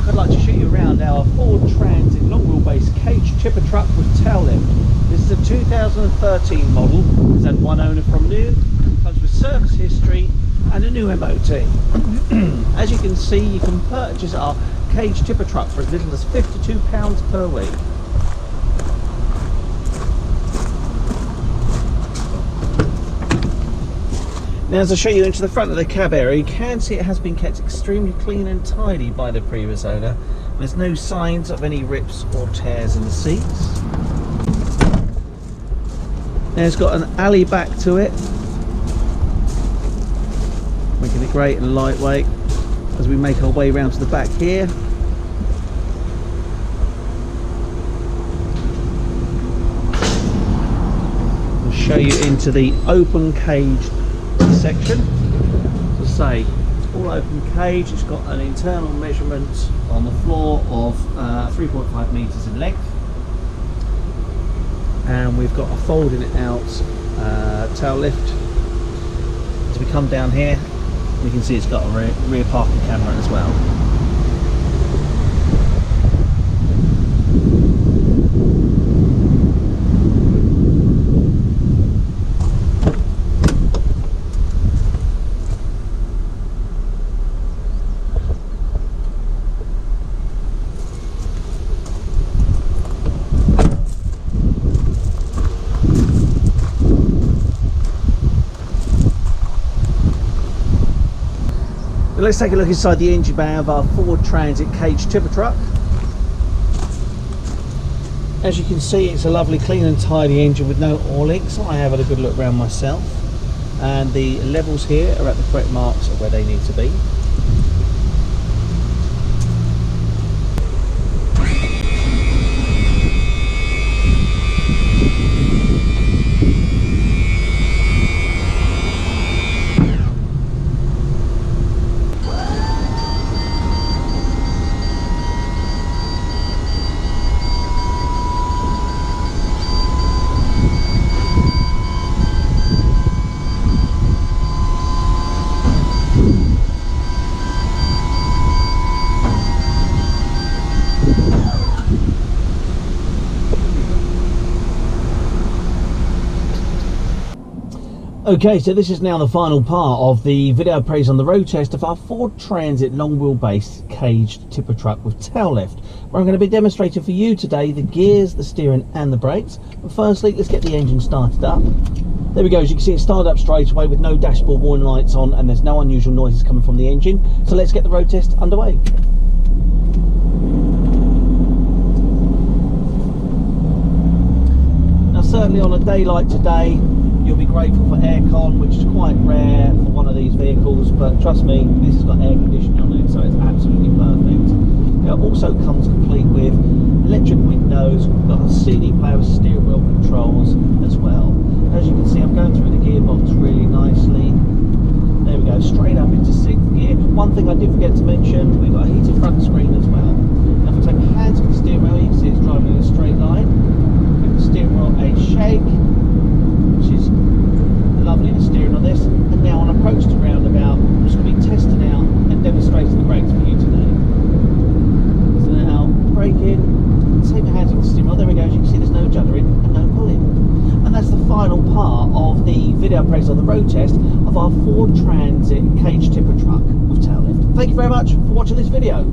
Mark, I'd like to show you around our Ford Transit long wheelbase cage tipper truck with tail lift. This is a 2013 model. It's had one owner from new, comes with service history and a new MOT. As you can see, you can purchase our cage tipper truck for as little as £52 per week. Now, as I show you into the front of the cab area, you can see it has been kept extremely clean and tidy by the previous owner. There's no signs of any rips or tears in the seats. Now, it's got an alley back to it, making it great and lightweight as we make our way around to the back here. I'll show you into the open cage section. As I say, all open cage. It's got an internal measurement on the floor of 3.5 meters in length, and we've got a folding it out tail lift. As we come down here, we can see it's got a rear parking camera as well. Let's take a look inside the engine bay of our Ford Transit cage tipper truck. As you can see, it's a lovely clean and tidy engine with no oil leaks. I have had a good look around myself, and the levels here are at the correct marks of where they need to be. Okay, so this is now the final part of the video praise on the road test of our Ford Transit long wheelbase caged tipper truck with tail lift, where I'm going to be demonstrating for you today the gears, the steering and the brakes. But firstly, let's get the engine started up. There we go. As you can see, it started up straight away with no dashboard warning lights on, and there's no unusual noises coming from the engine. So let's get the road test underway. Now, certainly on a day like today, you'll be grateful for aircon, which is quite rare for one of these vehicles, but trust me, this has got air conditioning on it, so it's absolutely perfect. It also comes complete with electric windows. We've got a CD player with steering wheel controls as well. As you can see, I'm going through the gearbox really nicely. There we go, straight up into 6th gear. One thing I did forget to mention, we've got a heated front screen as well. Now, if I take my hands off the steering wheel, you can see it's driving in a straight line. Give the steering wheel a shake, which is lovely, the steering on this. And now on approach to roundabout, I'm just going to be testing out and demonstrating the brakes for you today. So now, braking, take my hands off the steering wheel. There we go. As you can see, there's no juddering and no pulling. And that's the final part of the video praise on the road test of our Ford Transit cage tipper truck with tail lift. Thank you very much for watching this video.